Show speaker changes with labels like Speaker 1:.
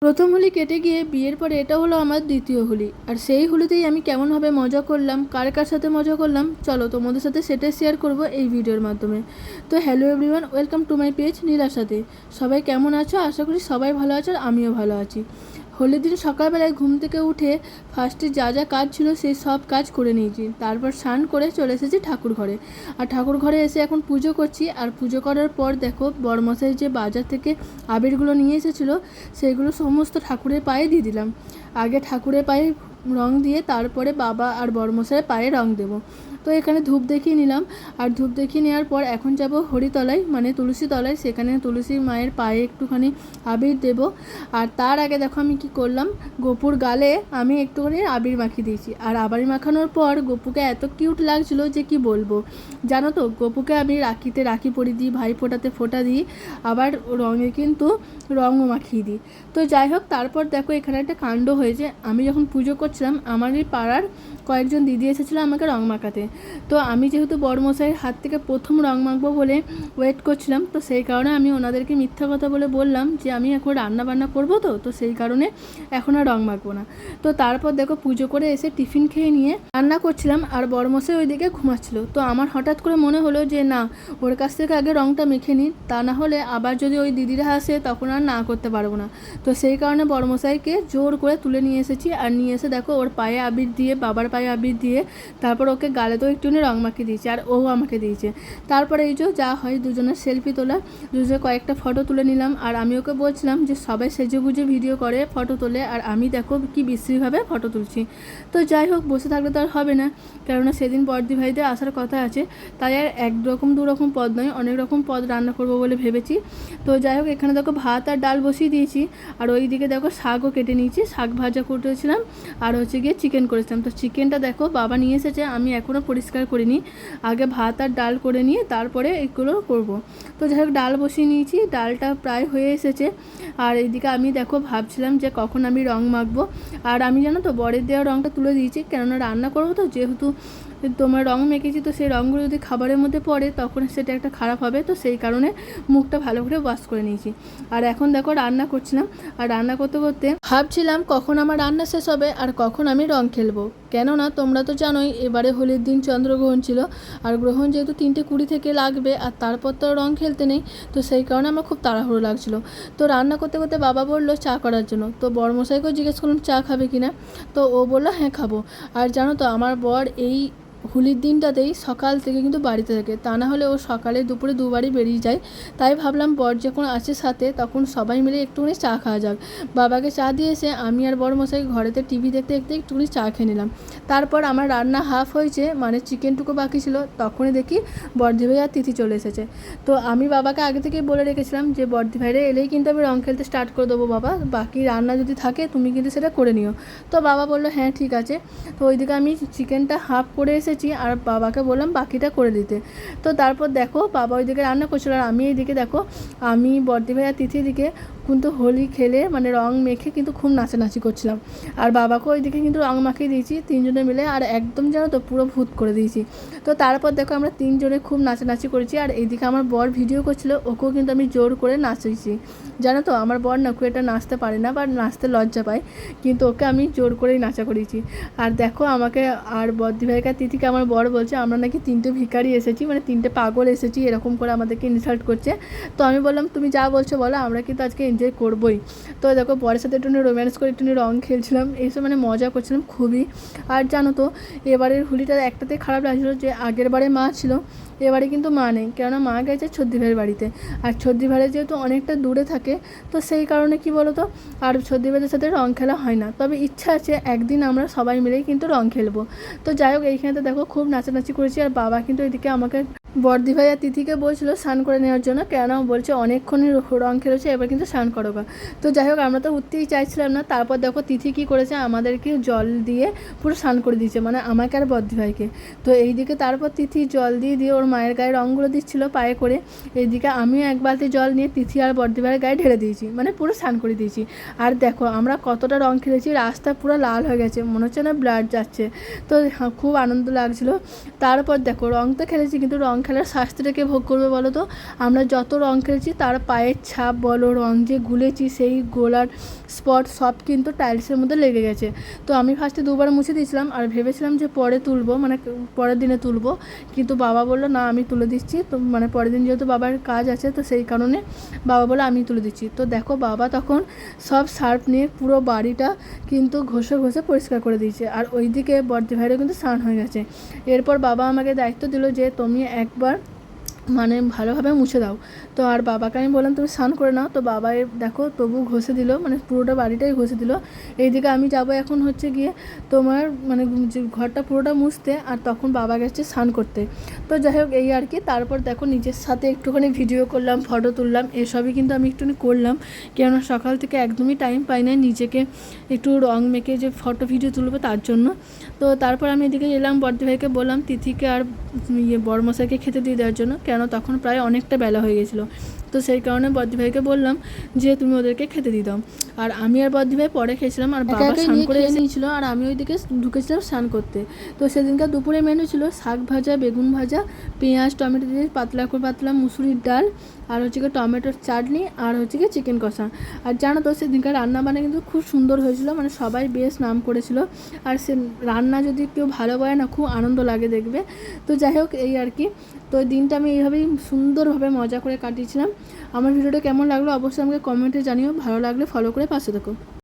Speaker 1: প্রথম হোলি কেটে গিয়ে বিয়ের পরে এটা হলো আমার দ্বিতীয় হোলি। আর সেই হোলিতেই আমি কেমনভাবে মজা করলাম, কার কার সাথে মজা করলাম, চলো তোমাদের সাথে সেটাই শেয়ার করব এই ভিডিওর মাধ্যমে। তো hello everyone, welcome to my page নীলার সাথে। সবাই কেমন আছো? আশা করি সবাই ভালো আছো আর আমিও ভালো আছি। হোলির দিন সকালবেলায় ঘুম থেকে উঠে ফার্স্টে যা যা কাজ ছিল সেই সব কাজ করে নিয়েছি। তারপর স্নান করে চলে এসেছি ঠাকুর ঘরে। আর ঠাকুর ঘরে এসে এখন পুজো করছি। আর পুজো করার পর দেখো বড়মশাই যে বাজার থেকে আবিরগুলো নিয়ে এসেছিলো সেগুলো সমস্ত ঠাকুরের পায়ে দিয়ে দিলাম। আগে ঠাকুরের পায়ে রং দিয়ে তারপরে বাবা আর বড়মশাইয়ের পায়ে রং দেবো। তো এখানে ধূপ দেখিয়ে নিলাম। আর ধূপ দেখিয়ে নেওয়ার পর এখন যাব হরিতলায়, মানে তুলসী তলায়, সেখানে তুলসী মায়ের পায়ে একটুখানি আবির দেব। আর তার আগে দেখো আমি কি করলাম, গপুর গালে আমি একটুখানি আবির মাখিয়ে দিয়েছি। আর আবির মাখানোর পর গপুকে এত কিউট লাগছিল যে কি বলবো। জানো তো, গপুকে আমি রাখিতে রাখি পরিয়ে দিই, ভাই ফোটাতে ফোটা দিই, আবার রঙে কিন্তু রঙও মাখিয়ে দিই। তো যাই হোক, তারপর দেখো এখানে একটা কাণ্ড হয়েছে। আমি যখন পুজো করছিলাম আমারই পাড়ার কয়েকজন দিদি এসেছিলো আমাকে রং মাখাতে। তো আমি যেহেতু বড়মশাইয়ের হাত থেকে প্রথম রং মাখবো বলে ওয়েট করছিলাম, তো সেই কারণে আমি ওনাদেরকে মিথ্যা কথা বলে বললাম যে আমি এখন রান্না বান্না করবো, তো সেই কারণে এখন আর রং মাখবো না। তো তারপর দেখো পুজো করে এসে টিফিন খেয়ে নিয়ে রান্না করছিলাম আর বড়মশাই ওইদিকে ঘুমাচ্ছিল। তো আমার হঠাৎ করে মনে হলো যে না, ওর কাছ থেকে আগে রংটা মেখে নিই, তা না হলে আবার যদি ওই দিদিরা আসে তখন আর না করতে পারবো না। তো সেই কারণে বড়মশাইকে জোর করে তুলে নিয়ে এসেছি। আর নিয়ে এসে দেখো ওর পায়ে আবির দিয়ে, বাবার পায়ে আবির দিয়ে, তারপর ওকে গালে তো একটুখানি রং মাখিয়ে দিয়েছে আর ও আমাকে দিয়েছে। তারপরে এই যে যা হয় দুজনের সেলফি তোলা, দুজনে কয়েকটা ফটো তুলে নিলাম। আর আমি ওকে বলছিলাম যে সবাই সেজে গুজে ভিডিও করে ফটো তোলে আর আমি দেখো কি বিশ্রীভাবে ফটো তুলছি। তো যাই হোক, বসে থাকলে তো আর হবে না, কেননা সেদিন বর্দি ভাইদের আসার কথা আছে। তাই আর একরকম দুরকম পদ নয়, অনেক রকম পদ রান্না করবো বলে ভেবেছি। তো যাই হোক, এখানে দেখো ভাত আর ডাল বসিয়ে দিয়েছি। আর ওই দিকে দেখো শাকও কেটে নিয়েছি, শাক ভাজা করেছিলাম আর হচ্ছে গিয়ে চিকেন করেছিলাম। তো চিকেনটা দেখো বাবা নিয়ে এসেছে, আমি এখনও পরিষ্কার করিনি। আগে ভাত আর ডাল করে নিয়ে তারপরে এগুলো করব। তো যাই হোক, ডাল বসিয়ে নিয়েছি, ডালটা প্রায় হয়ে এসেছে। আর এইদিকে আমি দেখো ভাবছিলাম যে কখন আমি রং মাখবো। আর আমি জানো তো বরের দেওয়া রংটা তুলে দিয়েছি, কেননা রান্না করবো তো, যেহেতু তোমার রং মেখেছি, তো সেই রঙগুলো যদি খাবারের মধ্যে পড়ে তখন সেটা একটা খারাপ হবে। তো সেই কারণে মুখটা ভালো করে ওয়াশ করে নিয়েছি। আর এখন দেখো রান্না করছিলাম। আর রান্না করতে করতে ভাবছিলাম কখন আমার রান্না শেষ হবে আর কখন আমি রং খেলবো। কেননা তোমরা তো জানোই এবারে হোলির দিন চন্দ্রগ্রহণ ছিল। আর গ্রহণ যেহেতু 3:20 থেকে লাগবে আর তারপর তো রং খেলতে নেই, তো সেই কারণে আমার খুব তাড়াহুড়ো লাগছিলো। তো রান্না করতে করতে বাবা বললো চা করার জন্য। তো বড়মশাইকেও জিজ্ঞেস করলাম চা খাবে কিনা। তো ও বললো হ্যাঁ খাবো। আর জানো তো আমার বর এই হোলির দিনটাতেই সকাল থেকে কিন্তু বাড়িতে থাকে, তা না হলে ও সকালে দুপুরে দুবারই বেরিয়ে যায়। তাই ভাবলাম বর যখন আছে সাথে তখন সবাই মিলে একটুখানি চা খাওয়া যাক। বাবাকে চা দিয়েছে, আমি আর বড়মশাই ঘরেতে টিভি দেখতে দেখতে একটুখানি চা খেয়ে নিলাম। তারপর আমার রান্না হাফ হয়েছে, মানে চিকেনটুকু বাকি ছিল, তখনই দেখি বর্দি ভাই আর তিথি চলে এসেছে। তো আমি বাবাকে আগে থেকেই বলে রেখেছিলাম যে বর্দি ভাইরা এলেই কিন্তু আমি রং খেলতে স্টার্ট করে দেবো বাবা, বাকি রান্না যদি থাকে তুমি কিন্তু সেটা করে নিও। তো বাবা বললো হ্যাঁ ঠিক আছে। তো ওইদিকে আমি চিকেনটা হাফ করে এসেছি আর বাবাকে বললাম বাকিটা করে দিতে। তো তারপর দেখো বাবা ওইদিকে রান্না করছিল আর আমি এইদিকে দেখো, আমি বর্দি ভাই আর তিথির দিকে কিন্তু হোলি খেলে মানে রং মেখে কিন্তু খুব নাচানাচি করছিলাম। আর বাবাকে ওইদিকে কিন্তু রং মাখিয়ে দিয়েছি তিনজনে মিলে, আর একদম জানো তো পুরো ভূত করে দিয়েছি। তো তারপর দেখো আমরা তিনজনে খুব নাচানাচি করেছি। আর এইদিকে আমার বর ভিডিও করছিল, ওকেও কিন্তু আমি জোর করে নাচিয়েছি। জানো তো আমার বর না খুব এটা নাচতে পারে না বা নাচতে লজ্জা পায়, কিন্তু ওকে আমি জোর করেই নাচা করিয়েছি। আর দেখো আমাকে আর বর্দি ভাইকে তিথিকে আমার বর বলছে আমরা নাকি 3টে ভিখারি এসেছি, মানে 3টে পাগল এসেছি, এরকম করে আমাদেরকে ইনসাল্ট করছে। তো আমি বললাম তুমি যা বলছো বলো, আমরা কিন্তু আজকে এনজয় করবোই। তো দেখো বরের সাথে একটু রোম্যান্স করে একটু রং খেলছিলাম, এইসব মানে মজা করছিলাম খুবই। আর জানো তো এবারের হোলিটা একটাতে খারাপ লাগছিলো যে আগের বারে মা ছিল, এবারে কিন্তু মা নেই, কেননা মা গেছে ছদ্দি ভাইয়ের বাড়িতে। আর ছদ্দি ভাইয়ের যেহেতু অনেকটা দূরে থাকে, তো সেই কারণে কি বলো তো আর ছদ্দি ভাইয়ের সাথে রং খেলা হয় না। তবে ইচ্ছা আছে একদিন আমরা সবাই মিলেই কিন্তু রং খেলবো। তো যাই হোক, এইখানে দেখো খুব নাচানাচি করেছি। আর বাবা কিন্তু এদিকে আমাকে বর্দি ভাই আর তিথিকে বলছিল স্নান করে নেওয়ার জন্য, কেন বলছে অনেকক্ষণই রং খেলেছে, এবার কিন্তু স্নান করো গা। তো যাই হোক, আমরা তো উঠতেই চাইছিলাম না। তারপর দেখো তিথি কী করেছে, আমাদেরকে জল দিয়ে পুরো স্নান করে দিয়েছে, মানে আমাকে আর বর্দি ভাইকে। তো এইদিকে তারপর তিথি জল দিয়ে দিয়ে ওর মায়ের গায়ে রঙগুলো দিচ্ছিলো পায়ে করে। এইদিকে আমিও এক বালতি জল নিয়ে তিথি আর বর্দি ভাইয়ের গায়ে ঢেলে দিয়েছি, মানে পুরো স্নান করে দিয়েছি। আর দেখো আমরা কতটা রং খেলেছি, রাস্তা পুরো লাল হয়ে গেছে, মনে হচ্ছে না ব্লাড যাচ্ছে। তো খুব আনন্দ লাগছিলো। তারপর দেখো রং তো খেলেছি, কিন্তু রং খেলার শাস্তিটাকে ভোগ করবে বলো তো? আমরা যত রং খেলেছি তার পায়ের ছাপ বলো, রং যে গুলেছি সেই গোলার স্পট সব কিন্তু টাইলসের মধ্যে লেগে গেছে। তো আমি ফার্স্টে 2বার মুছে দিয়েছিলাম আর ভেবেছিলাম যে পরে তুলবো, মানে পরের দিনে তুলবো, কিন্তু বাবা বললো না আমি তুলে দিচ্ছি। তো মানে পরের দিন যেহেতু বাবার কাজ আছে তো সেই কারণে বাবা বললো আমি তুলে দিচ্ছি। তো দেখো বাবা তখন সব সার্ফ নিয়ে পুরো বাড়িটা কিন্তু ঘষে ঘষে পরিষ্কার করে দিয়েছে। আর ওইদিকে বড়দি ভাইয়েরও কিন্তু স্নান হয়ে গেছে। এরপর বাবা আমাকে দায়িত্ব দিল যে তুমি একবার মানে ভালোভাবে মুছে দাও। তো আর বাবাকে আমি বললাম তুমি স্নান করে নাও। তো বাবাই দেখো তবু ঘষে দিল, মানে পুরোটা বাড়িটাই ঘষে দিল। এইদিকে আমি যাবো এখন হচ্ছে গিয়ে তোমার মানে ঘরটা পুরোটা মুছতে, আর তখন বাবা গেছে স্নান করতে। তো যাই হোক এই আর কি। তারপর দেখো নিজের সাথে একটুখানি ভিডিও করলাম, ফটো তুললাম, এসবই কিন্তু আমি একটুখানি করলাম, কেননা সকাল থেকে একদমই টাইম পাই না নিজেকে একটু রং মেখে যে ফটো ভিডিও তুলবো তার জন্য। তো তারপর আমি এদিকে এলাম, বড়দি ভাইকে বললাম তিথিকে আর বড়মশাইকে খেতে দিয়ে দেওয়ার জন্য, কেন তখন প্রায় অনেকটা বেলা হয়ে গেছিলো। তো সেই কারণে বড়দি ভাইকে বললাম যে তুমি ওদেরকে খেতে দিয়ে দাও। আর আমি আর বড়দি ভাই পরে খেয়েছিলাম, আর বাবা স্নান করে নিয়েছিল আর আমি ওইদিকে ঢুকেছিলাম স্নান করতে। তো সেদিনকার দুপুরে মেনু ছিল শাক ভাজা, বেগুন ভাজা, পেঁয়াজ টমেটো দিয়ে পাতলা করে পাতলা মুসুরির ডাল, আর হচ্ছে গিয়ে টমেটোর চাটনি, আর হচ্ছে গিয়ে চিকেন কষা। আর জানো তো সেদিনকার রান্না বান্না কিন্তু খুব সুন্দর হয়েছিল, মানে সবাই বেশ নাম করেছিল। আর সে রান্না যদি কেউ ভালো করে না খুব আনন্দ লাগে দেখবে। তো যাই হোক এই আর কি। তো দিনটা আমি এইভাবেই সুন্দরভাবে মজা করে কাটিয়েছিলাম। আমার ভিডিওটা কেমন লাগলো অবশ্যই আমাকে কমেন্টে জানিও, ভালো লাগলে ফলো করে পাশে থেকো।